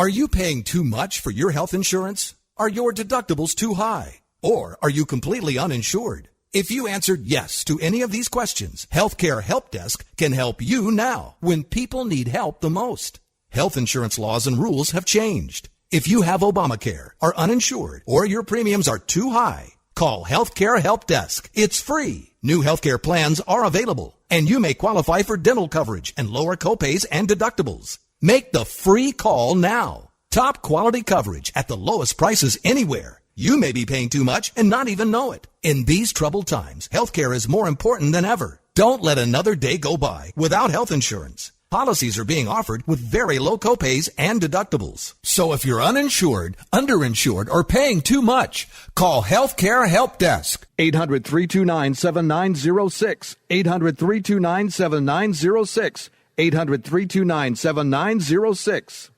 Are you paying too much for your health insurance? Are your deductibles too high? Or are you completely uninsured? If you answered yes to any of these questions, Healthcare Help Desk can help you now when people need help the most. Health insurance laws and rules have changed. If you have Obamacare, are uninsured, or your premiums are too high, call Healthcare Help Desk. It's free. New healthcare plans are available, and you may qualify for dental coverage and lower copays and deductibles. Make the free call now. Top quality coverage at the lowest prices anywhere. You may be paying too much and not even know it. In these troubled times, healthcare is more important than ever. Don't let another day go by without health insurance. Policies are being offered with very low copays and deductibles. So if you're uninsured, underinsured, or paying too much, call Healthcare Help Desk. 800-329-7906. 800-329-7906. 800-329-7906.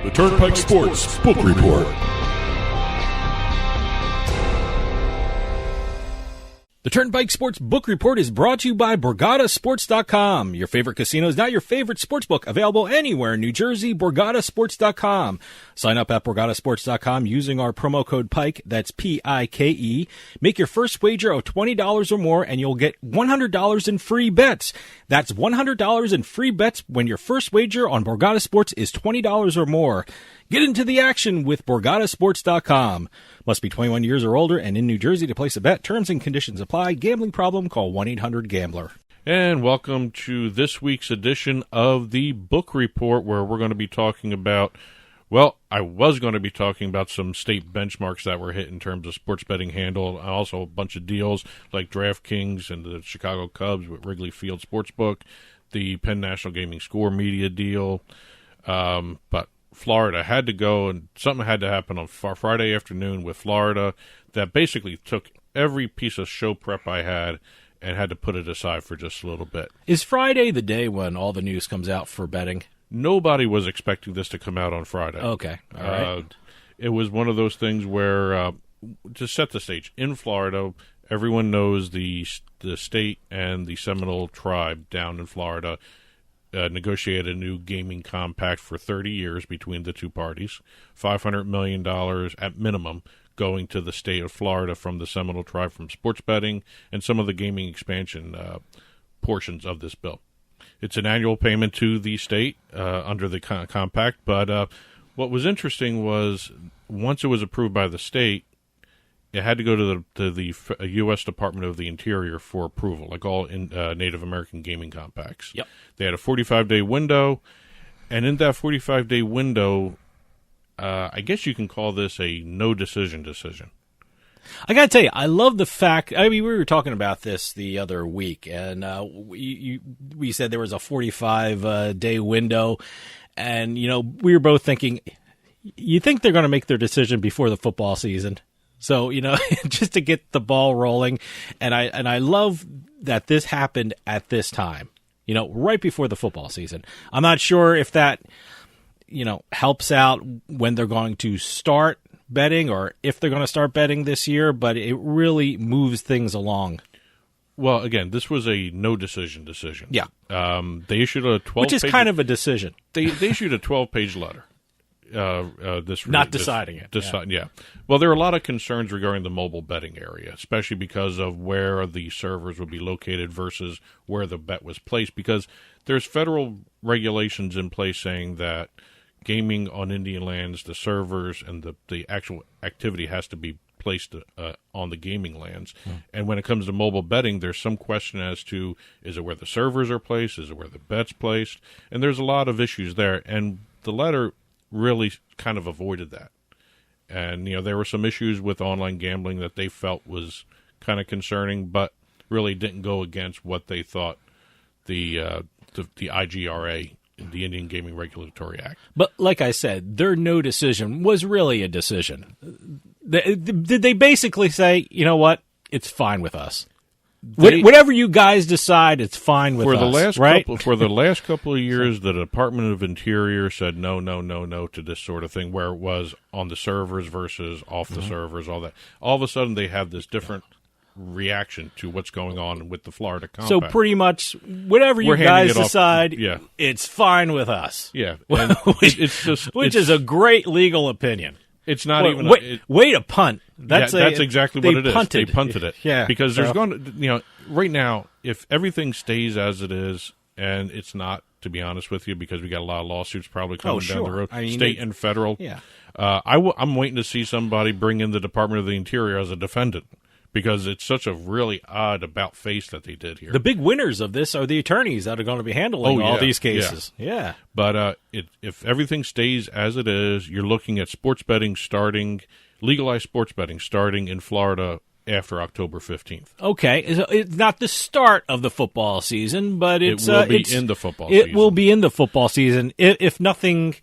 The Turnpike Sports Book Report. The Turnpike Sports Book Report is brought to you by BorgataSports.com. Your favorite casino is now your favorite sportsbook. Available anywhere in New Jersey, BorgataSports.com. Sign up at BorgataSports.com using our promo code PIKE, that's P-I-K-E. Make your first wager of $20 or more and you'll get $100 in free bets. That's $100 in free bets when your first wager on Borgata Sports is $20 or more. Get into the action with BorgataSports.com. Must be 21 years or older and in New Jersey to place a bet. Terms and conditions apply. Gambling problem? Call 1-800-GAMBLER. And welcome to this week's edition of the Book Report, where we're going to be talking about, well, I was going to be talking about some state benchmarks that were hit in terms of sports betting handle, and also a bunch of deals like DraftKings and the Chicago Cubs with Wrigley Field Sportsbook, the Penn National Gaming Score media deal, but Florida had to go, and something had to happen on Friday afternoon with Florida that basically took every piece of show prep I had and had to put it aside for just a little bit. Is Friday the day when all the news comes out for betting? Nobody was expecting this to come out on Friday. Okay, all right. It was one of those things where, to set the stage, in Florida, everyone knows the state and the Seminole tribe down in Florida negotiated a new gaming compact for 30 years between the two parties, $500 million at minimum going to the state of Florida from the Seminole tribe from sports betting and some of the gaming expansion portions of this bill. It's an annual payment to the state under the compact, but what was interesting was once it was approved by the state, it had to go to the U.S. Department of the Interior for approval, like all Native American gaming compacts. Yep. They had a 45-day window, and in that 45-day window, I guess you can call this a no-decision decision. I got to tell you, I love the fact, I mean, we were talking about this the other week, and we said there was a 45-day window, and, you know, we were both thinking, you think they're going to make their decision before the football season? So, you know, just to get the ball rolling. And I love that this happened at this time, you know, right before the football season. I'm not sure if that, you know, helps out when they're going to start betting or if they're going to start betting this year, but it really moves things along. Well, again, this was a no-decision. Yeah. They issued a 12-page... Which is kind of a decision. They issued a 12-page letter. Deciding it. Yeah. Well, there are a lot of concerns regarding the mobile betting area, especially because of where the servers would be located versus where the bet was placed, because there's federal regulations in place saying that gaming on Indian lands, the servers and the actual activity has to be placed on the gaming lands. And when it comes to mobile betting, there's some question as to, is it where the servers are placed? Is it where the bet's placed? And there's a lot of issues there. And the letter really kind of avoided that. And, you know, there were some issues with online gambling that they felt was kind of concerning, but really didn't go against what they thought the IGRA, the Indian Gaming Regulatory Act. But like I said, their no decision was really a decision. Did they basically say, you know what, it's fine with us? Whatever you guys decide, it's fine with us, right? For the last couple of years, the Department of Interior said no to this sort of thing, where it was on the servers versus off the servers, all that. All of a sudden, they have this different reaction to what's going on with the Florida compact. So pretty much whatever you guys decide, it's fine with us. Yeah. Which is a great legal opinion. It's not even way to punt. That's exactly what it is. Punted. They punted it. Yeah. Because there's going to, right now, if everything stays as it is, and it's not, to be honest with you, because we got a lot of lawsuits probably coming down the road, state and federal. Yeah. I'm waiting to see somebody bring in the Department of the Interior as a defendant, because it's such a really odd about face that they did here. The big winners of this are the attorneys that are going to be handling all these cases. Yeah. But if everything stays as it is, you're looking at legalized sports betting starting in Florida after October 15th. Okay. It's not the start of the football season, but it will be in the football season. It will be in the football season if nothing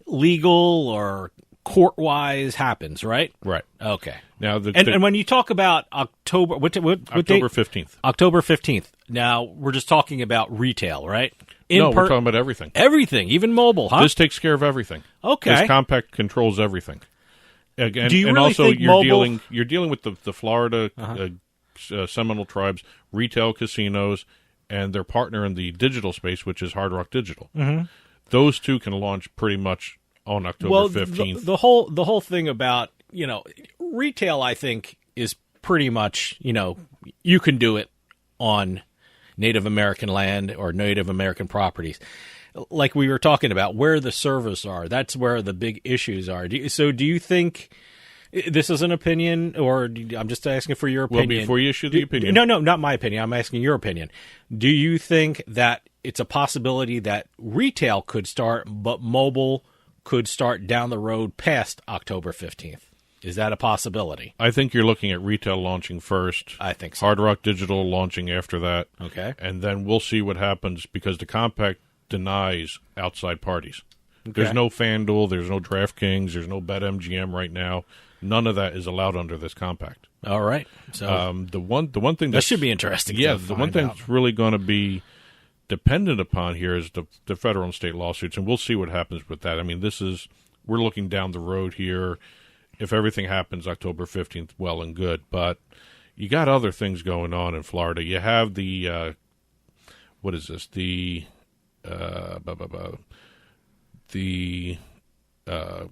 legal or court-wise happens, right? Right. Okay. Now, and when you talk about October, October 15th. October 15th. Now, we're just talking about retail, right? We're talking about everything. Everything, even mobile, huh? This takes care of everything. Okay. This compact controls everything. Again, do you and really also think you're dealing with the Florida Seminole Tribes retail casinos and their partner in the digital space, which is Hard Rock Digital. Mm-hmm. Those two can launch pretty much on October 15th. The whole thing about, retail, I think, is pretty much, you can do it on Native American land or Native American properties. Like we were talking about, where the servers are, that's where the big issues are. So do you think this is an opinion, or I'm just asking for your opinion? Well, before you issue the opinion. No, not my opinion. I'm asking your opinion. Do you think that it's a possibility that retail could start, but mobile could start down the road past October 15th? Is that a possibility? I think you're looking at retail launching first. I think so. Hard Rock Digital launching after that. Okay. And then we'll see what happens, because the compact denies outside parties. Okay. There's no FanDuel, there's no DraftKings, there's no BetMGM right now. None of that is allowed under this compact. All right. So the one thing that should be interesting. Yeah, the one thing that's really going to be dependent upon here is the federal and state lawsuits, and we'll see what happens with that. I mean, we're looking down the road here. If everything happens October 15th, well and good. But you got other things going on in Florida. You have the what is this? The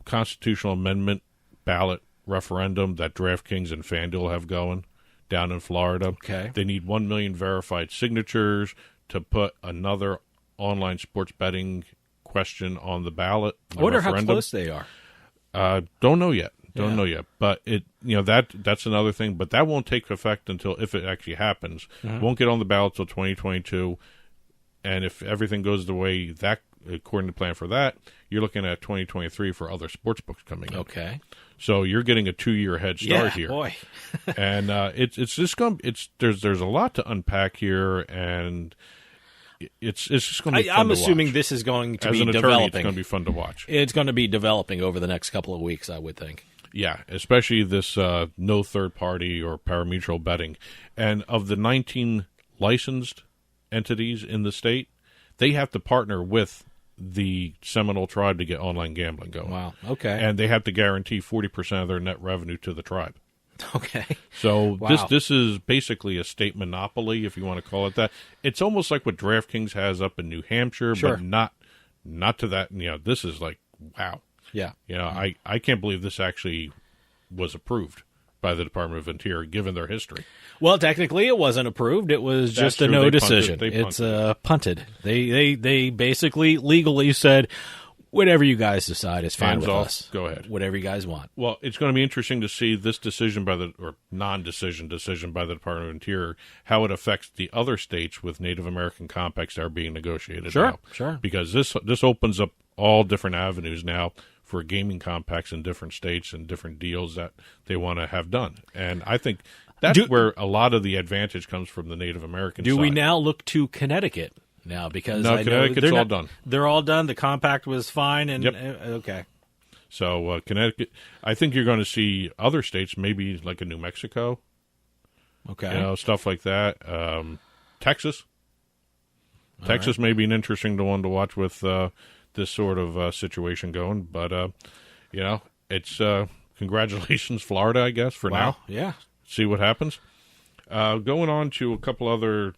constitutional amendment ballot referendum that DraftKings and FanDuel have going down in Florida. Okay. They need 1 million verified signatures to put another online sports betting question on the ballot. I wonder how close they are. Don't know yet. Don't know yet. But that's another thing. But that won't take effect until, if it actually happens, won't get on the ballot until 2022. And if everything goes the way that, according to plan for that, you're looking at 2023 for other sports books coming in. Okay. So you're getting a 2-year head start here. Boy. And it's just there's a lot to unpack here, and it's just going to be fun I'm to assuming watch. This is going to As be an attorney, developing. it's going to be fun to watch. It's going to be developing over the next couple of weeks, I would think. Yeah, especially this no third party or parimutuel betting. And of the 19 licensed entities in the state, they have to partner with the Seminole tribe to get online gambling going. Wow. Okay. And they have to guarantee 40% of their net revenue to the tribe. Okay. So wow. this is basically a state monopoly, if you want to call it that. It's almost like what DraftKings has up in New Hampshire, sure. but not to that. This is like, wow. Yeah. I can't believe this actually was approved by the Department of Interior, given their history. Well, technically, it wasn't approved. It was just a no decision. It's punted. They basically legally said, whatever you guys decide is fine Hands with off, us. go ahead. Whatever you guys want. Well, it's going to be interesting to see this decision or non-decision decision by the Department of Interior, how it affects the other states with Native American compacts that are being negotiated now. Sure. Because this opens up all different avenues now for gaming compacts in different states and different deals that they want to have done. And I think that's where a lot of the advantage comes from the Native American side. Do we now look to Connecticut now? Because no, Connecticut's all done. They're all done. The compact was fine. And yep. Okay. So Connecticut, I think you're going to see other states, maybe like in New Mexico. Okay. Stuff like that. Texas. All Texas right. may be an interesting one to watch with this sort of situation going. But, it's congratulations, Florida, I guess, for now. Yeah. See what happens. Going on to a couple other,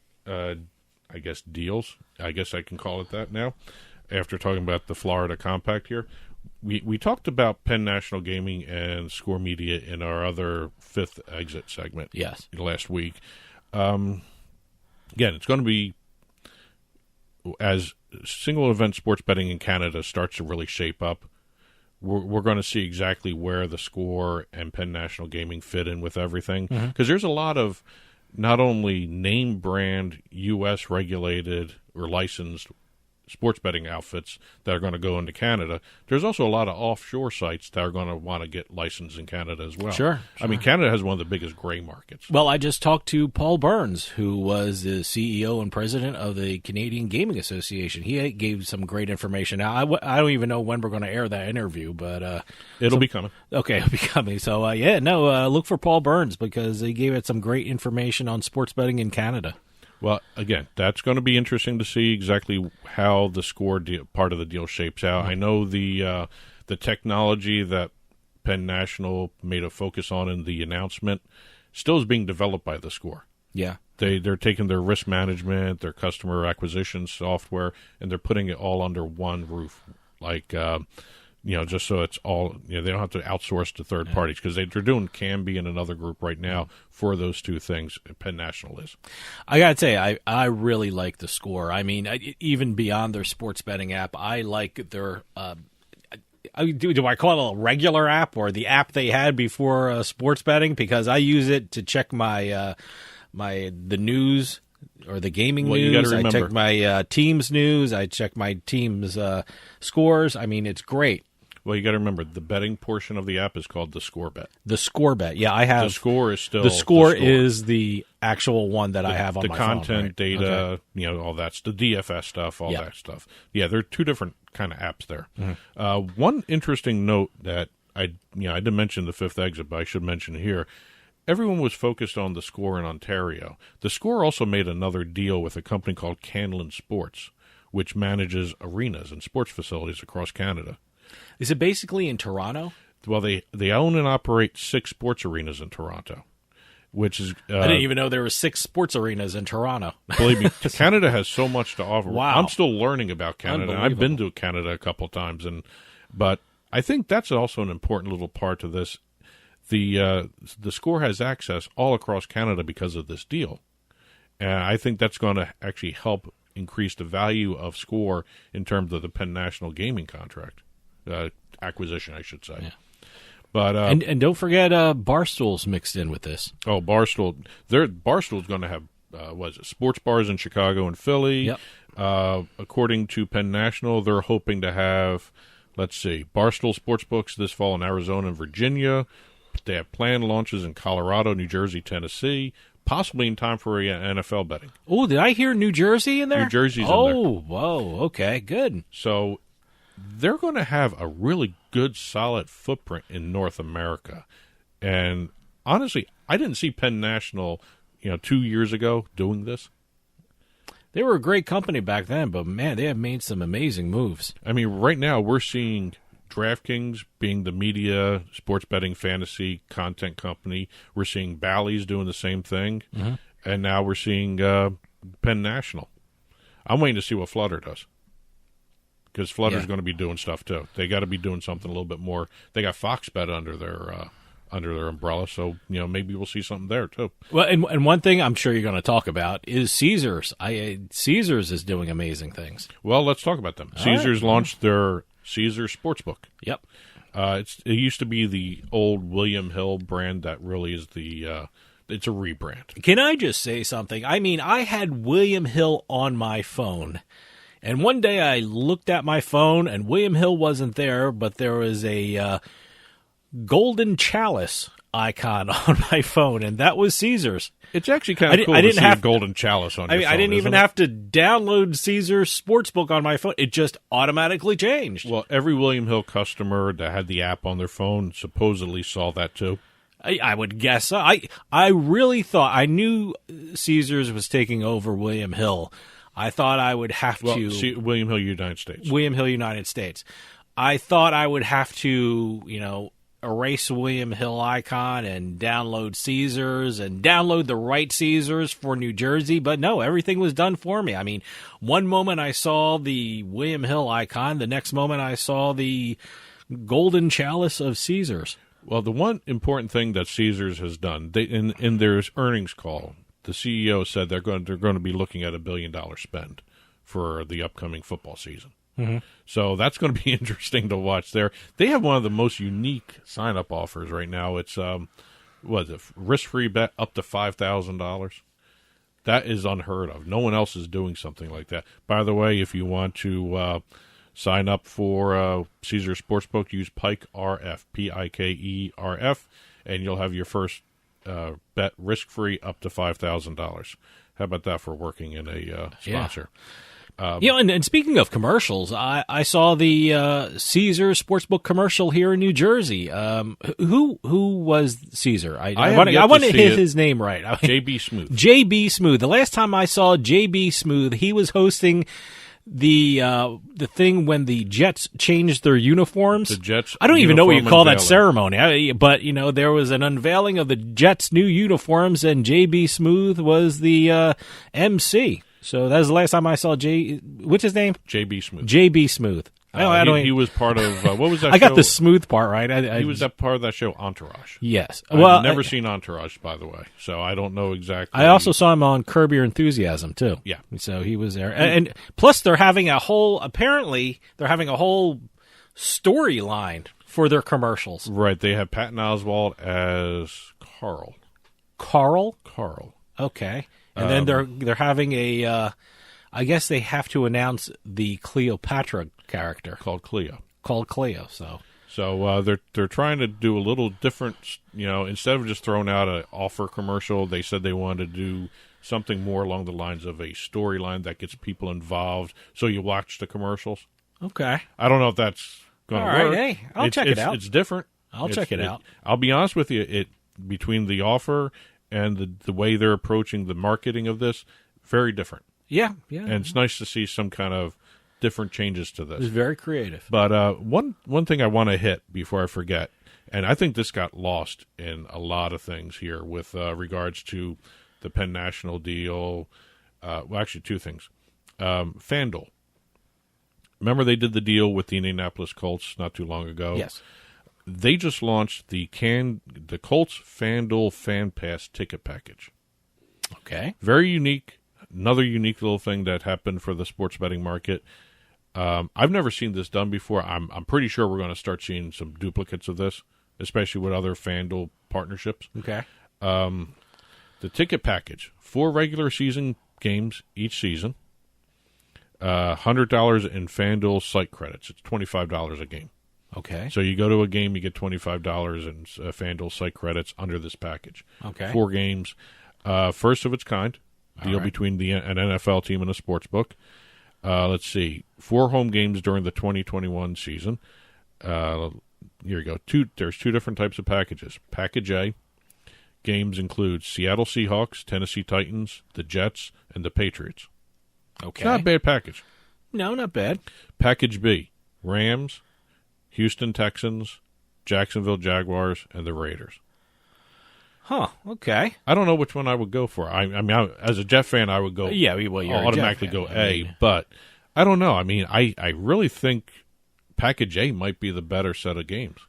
deals. I guess I can call it that now. After talking about the Florida Compact here, we talked about Penn National Gaming and Score Media in our other fifth exit segment. Yes. Last week. Again, it's going to be as single event sports betting in Canada starts to really shape up. We're going to see exactly where the Score and Penn National Gaming fit in with everything, because there's a lot of not only name brand U.S. regulated or licensed sports betting outfits that are going to go into Canada. There's also a lot of offshore sites that are going to want to get licensed in Canada as well. Sure. I mean, Canada has one of the biggest gray markets. Well, I just talked to Paul Burns, who was the CEO and president of the Canadian Gaming Association. He gave some great information. Now, I don't even know when we're going to air that interview, but it'll be coming. Okay, it'll be coming. So, look for Paul Burns because he gave it some great information on sports betting in Canada. Well, again, that's going to be interesting to see exactly how the Score part of the deal shapes out. I know the technology that Penn National made a focus on in the announcement still is being developed by the Score. Yeah. They're taking their risk management, their customer acquisition software, and they're putting it all under one roof. Like, just so it's all, they don't have to outsource to third parties because they're doing Canby and another group right now for those two things. Penn National is. I got to say, I really like the Score. I mean, even beyond their sports betting app, I like their, do I call it a regular app or the app they had before sports betting? Because I use it to check the news or the gaming news. You gotta remember. I check my team's news. I check my team's scores. I mean, it's great. Well, you got to remember, the betting portion of the app is called the Score Bet. The Score Bet, yeah, I have. The Score is still the Score is the actual one that I have on my phone. The content, right? data, all that's the DFS stuff, all that stuff. Yeah, there are two different kind of apps there. One interesting note that I didn't mention the fifth exit, but I should mention here. Everyone was focused on the Score in Ontario. The Score also made another deal with a company called Canlin Sports, which manages arenas and sports facilities across Canada. Is it basically in Toronto? Well, they own and operate 6 sports arenas in Toronto, which is... I didn't even know there were 6 sports arenas in Toronto. Believe me, Canada has so much to offer. Wow. I'm still learning about Canada. I've been to Canada a couple times, but I think that's also an important little part to this. The Score has access all across Canada because of this deal, and I think that's going to actually help increase the value of Score in terms of the Penn National Gaming contract. Acquisition, I should say. Yeah. But and don't forget Barstool's mixed in with this. Oh, Barstool's going to have sports bars in Chicago and Philly. Yep. According to Penn National, they're hoping to have, Barstool Sportsbooks this fall in Arizona and Virginia. They have planned launches in Colorado, New Jersey, Tennessee, possibly in time for NFL betting. Oh, did I hear New Jersey in there? New Jersey's in there. Oh, whoa, okay, good. So they're going to have a really good, solid footprint in North America. And honestly, I didn't see Penn National, 2 years ago doing this. They were a great company back then, but, man, they have made some amazing moves. I mean, right now we're seeing DraftKings being the media, sports betting, fantasy content company. We're seeing Bally's doing the same thing. And now we're seeing Penn National. I'm waiting to see what Flutter does. Because Flutter's going to be doing stuff too. They got to be doing something a little bit more. They got Fox Bet under their umbrella, so maybe we'll see something there too. Well, and one thing I'm sure you're going to talk about is Caesars. Caesars is doing amazing things. Well, let's talk about them. Caesars launched their Caesars Sportsbook. Yep. It used to be the old William Hill brand. That really is it's a rebrand. Can I just say something? I mean, I had William Hill on my phone. And one day I looked at my phone, and William Hill wasn't there, but there was a golden chalice icon on my phone, and that was Caesars. It's actually kind of cool to see a golden chalice on your phone. I didn't even have to download Caesars Sportsbook on my phone. It just automatically changed. Well, every William Hill customer that had the app on their phone supposedly saw that too. I would guess so. I really thought, I knew Caesars was taking over William Hill. I thought I would have to... William Hill, United States. William Hill, United States. I thought I would have to, erase William Hill icon and download Caesars and download the right Caesars for New Jersey. But no, everything was done for me. I mean, one moment I saw the William Hill icon, the next moment I saw the golden chalice of Caesars. Well, the one important thing that Caesars has done, in their earnings call, the CEO said they're going to be looking at $1 billion spend for the upcoming football season. Mm-hmm. So that's going to be interesting to watch there. They have one of the most unique sign-up offers right now. It's, risk-free bet up to $5,000. That is unheard of. No one else is doing something like that. By the way, if you want to sign up for Caesar Sportsbook, use Pike RF, P-I-K-E-R-F, and you'll have your first bet risk-free up to $5,000. How about that for working in a sponsor? Yeah. And speaking of commercials, I saw the Caesar Sportsbook commercial here in New Jersey. Who was Caesar? I want to hit his name right. J.B. Smooth. J.B. Smooth. The last time I saw J.B. Smooth, he was hosting the thing when the Jets changed their uniforms. The Jets. I don't even know what you call that ceremony, but there was an unveiling of the Jets' new uniforms, and J.B. Smooth was the MC. So that was the last time I saw what's his name? J.B. Smooth. J.B. Smooth. He was part of, what was that I show? got the smooth part right. He was that part of that show, Entourage. Yes. I've never seen Entourage, by the way, so I don't know exactly. I also saw him on Curb Your Enthusiasm, too. Yeah. So he was there. And plus they're having a whole storyline for their commercials. Right. They have Patton Oswalt as Carl. Carl? Carl. Okay. And then they're having I guess they have to announce the Cleopatra character Called Cleo. So they're trying to do a little different, instead of just throwing out an offer commercial, they said they wanted to do something more along the lines of a storyline that gets people involved, so you watch the commercials. Okay. I don't know if that's going to work. Hey, I'll check it out. It's different. I'll check it out. I'll be honest with you, between the offer and the way they're approaching the marketing of this, very different. Yeah. And it's nice to see some kind of different changes to this. It's very creative. But one thing I want to hit before I forget, and I think this got lost in a lot of things here with regards to the Penn National deal. Actually, two things. FanDuel. Remember they did the deal with the Indianapolis Colts not too long ago? Yes. They just launched the Colts FanDuel Fan Pass ticket package. Okay. Very unique. Another unique little thing that happened for the sports betting market. I've never seen this done before. I'm pretty sure we're going to start seeing some duplicates of this, especially with other FanDuel partnerships. Okay. The ticket package, 4 regular season games each season, $100 in FanDuel site credits. It's $25 a game. Okay. So you go to a game, you get $25 in FanDuel site credits under this package. Okay. 4 games, first of its kind, deal right. between an NFL team and a sportsbook. Let's see, 4 home games during the 2021 season. Here you go. There's 2 different types of packages. Package A games include Seattle Seahawks, Tennessee Titans, the Jets, and the Patriots. Okay. It's not a bad package. No, not bad. Package B, Rams, Houston Texans, Jacksonville Jaguars, and the Raiders. Huh. Okay. I don't know which one I would go for. I mean, as a Jet fan, I would go. Yeah, well, you're automatically a Jet fan. go A. But I don't know. I mean, I really think Package A might be the better set of games.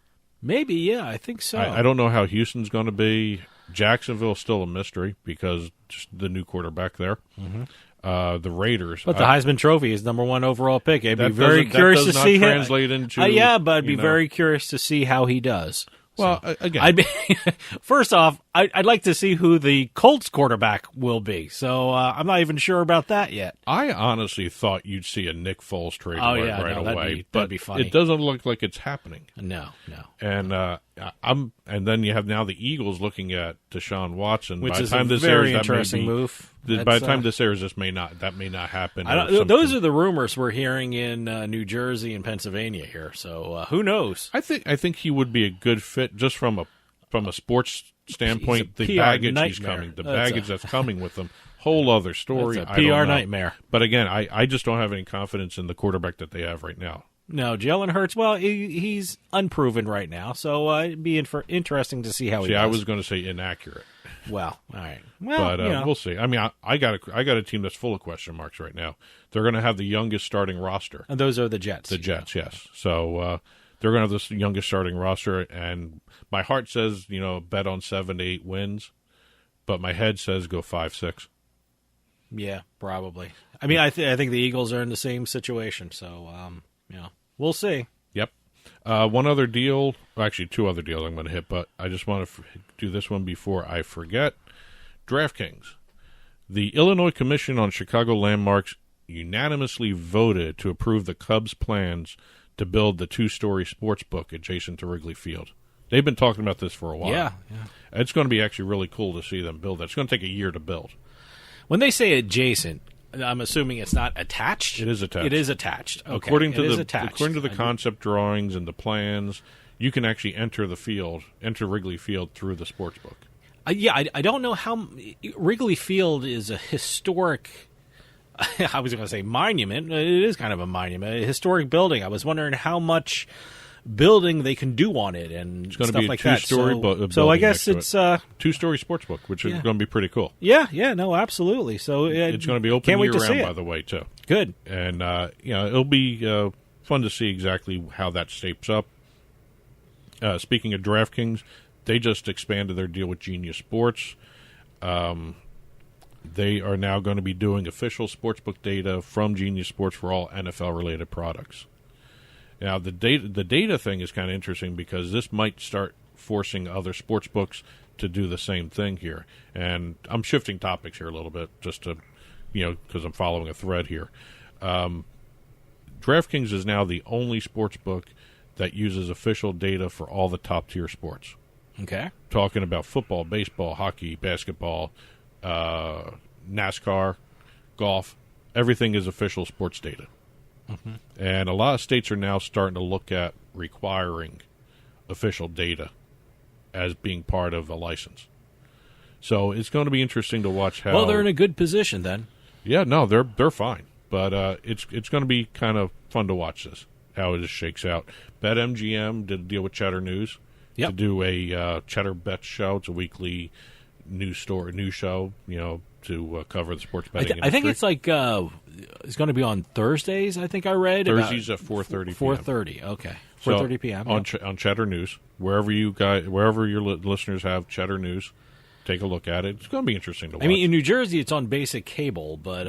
Maybe. Yeah, I think so. I don't know how Houston's going to be. Jacksonville's still a mystery because just the new quarterback there. Mm-hmm. The Raiders. But the Heisman Trophy is number 1 overall pick. I'd be very curious to see him. Translate into. Yeah, but I'd be very curious to see how he does. Well, again, first off, I'd like to see who the Colts quarterback will be. So I'm not even sure about that yet. I honestly thought you'd see a Nick Foles trade away. That'd be funny. It doesn't look like it's happening. No. And then you have now the Eagles looking at Deshaun Watson, which by is the time a this very airs, interesting move. By the time this airs, that may not happen. Those are the rumors we're hearing in New Jersey and Pennsylvania here. So who knows? I think he would be a good fit just from a sports standpoint. He's a the PR baggage nightmare. That's coming with him. Whole other story. That's a PR nightmare. But again, I just don't have any confidence in the quarterback that they have right now. No, Jalen Hurts, well, he's unproven right now, so it'd be interesting to see how he does. I was going to say inaccurate. Well, all right. Well, but we'll see. I mean, I got a team that's full of question marks right now. They're going to have the youngest starting roster. And those are the Jets. The Jets, yes. So they're going to have the youngest starting roster, and my heart says, bet on 7 to 8 wins, but my head says go 5-6. Yeah, probably. I mean, I think the Eagles are in the same situation, so we'll see. Yep. One other deal, actually 2 other deals I'm going to hit, but I just want to do this one before I forget. DraftKings. The Illinois Commission on Chicago Landmarks unanimously voted to approve the Cubs' plans to build the 2-story sportsbook adjacent to Wrigley Field. They've been talking about this for a while. Yeah. It's going to be actually really cool to see them build that. It's going to take a year to build. When they say adjacent, I'm assuming it's not attached? It is attached. It is attached. Okay. According to the concept drawings and the plans, you can actually enter Wrigley Field through the sportsbook. I don't know how Wrigley Field is a historic. I was going to say monument. It is kind of a monument, a historic building. I was wondering how much building they can do on it and it's going stuff to be like a 2-story that. building. So I guess it's 2-story sportsbook, which is going to be pretty cool. Yeah, no, absolutely. So it's going to be open year round, by the way, too. Good, and it'll be fun to see exactly how that shapes up. Speaking of DraftKings, they just expanded their deal with Genius Sports. They are now going to be doing official sportsbook data from Genius Sports for all NFL-related products. Now, the data thing is kind of interesting because this might start forcing other sports books to do the same thing here. And I'm shifting topics here a little bit just to, because I'm following a thread here. DraftKings is now the only sports book that uses official data for all the top-tier sports. Okay. Talking about football, baseball, hockey, basketball, NASCAR, golf. Everything is official sports data. Mm-hmm. And a lot of states are now starting to look at requiring official data as being part of a license. So it's going to be interesting to watch how. Well, they're in a good position then. Yeah, no, they're fine, but it's going to be kind of fun to watch this, how it just shakes out. BetMGM did a deal with Cheddar News to do a Cheddar Bet show. It's a weekly news show, to cover the sports betting industry. I think it's like it's going to be on Thursdays. I think I read Thursdays at 4:30. 4:30. Okay, 4:30 p.m. on Cheddar News. Wherever your listeners have Cheddar News, take a look at it. It's going to be interesting to watch. I mean, in New Jersey, it's on basic cable, but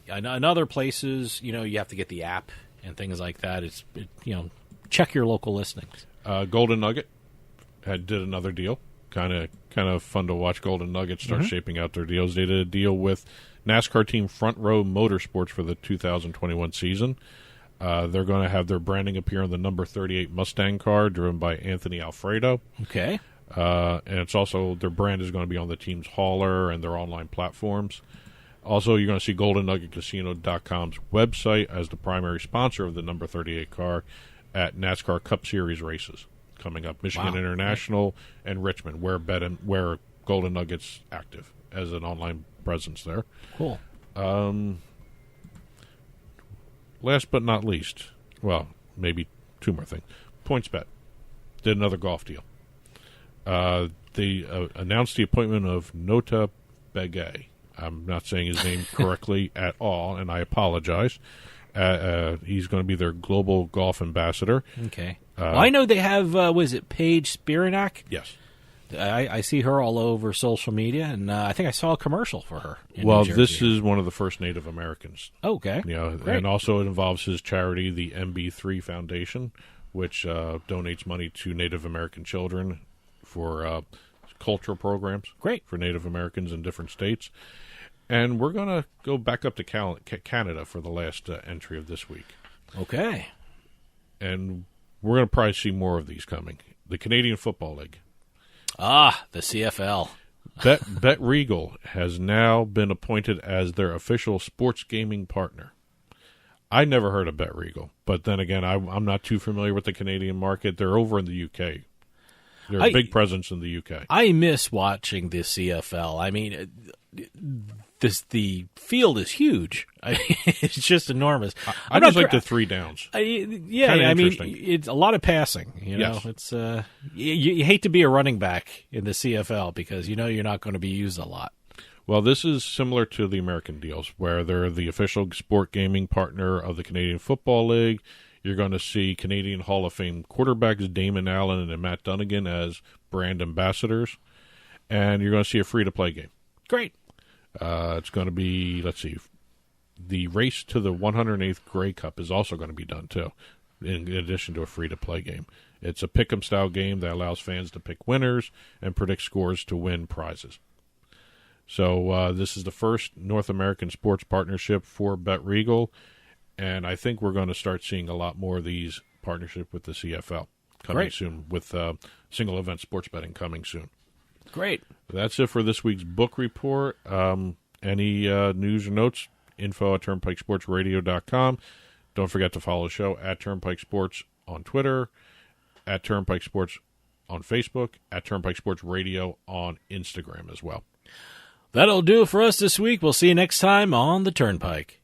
in other places, you have to get the app and things like that. Check your local listings. Golden Nugget did another deal. Kind of fun to watch Golden Nugget start shaping out their deals. They did a deal with NASCAR team Front Row Motorsports for the 2021 season. They're going to have their branding appear on the number 38 Mustang car driven by Anthony Alfredo. Okay. And it's also, their brand is going to be on the team's hauler and their online platforms. Also, you're going to see GoldenNuggetCasino.com's website as the primary sponsor of the number 38 car at NASCAR Cup Series races coming up. Michigan International and Richmond, where Golden Nugget's active as an online presence there. Cool. Last but not least, well, maybe 2 more things. PointsBet did another golf deal. They announced the appointment of Nota Begay. I'm not saying his name correctly at all, and I apologize. He's going to be their global golf ambassador. Okay. I know they have, was it Paige Spiranak? Yes. I see her all over social media, and I think I saw a commercial for her. Well, this is one of the first Native Americans. Okay. And also it involves his charity, the MB3 Foundation, which donates money to Native American children for cultural programs. Great. For Native Americans in different states. And we're going to go back up to Canada for the last entry of this week. Okay. And we're going to probably see more of these coming. The Canadian Football League. Ah, the CFL. Bet Regal has now been appointed as their official sports gaming partner. I never heard of Bet Regal, but then again, I'm not too familiar with the Canadian market. They're over in the UK. They're a big presence in the UK. I miss watching the CFL. I mean, the field is huge. It's just enormous. I just like the 3 downs. Yeah, Kinda I mean, interesting. it's a lot of passing. You know, Yes. it's you hate to be a running back in the CFL because you know you're not going to be used a lot. Well, this is similar to the American deals, where they're the official sport gaming partner of the Canadian Football League. You're going to see Canadian Hall of Fame quarterbacks Damon Allen and Matt Dunnigan as brand ambassadors, and you're going to see a free-to-play game. Great. It's going to be, let's see, the race to the 108th Grey Cup is also going to be done, too, in addition to a free-to-play game. It's a pick 'em style game that allows fans to pick winners and predict scores to win prizes. So this is the first North American sports partnership for BetRegal, and I think we're going to start seeing a lot more of these partnerships with the CFL coming Great. soon, with single event sports betting coming soon. Great. That's it for this week's book report. Any news or notes, info@turnpikesportsradio.com. Don't forget to follow the show at Turnpike Sports on Twitter, at Turnpike Sports on Facebook, at Turnpike Sports Radio on Instagram as well. That'll do it for us this week. We'll see you next time on the Turnpike.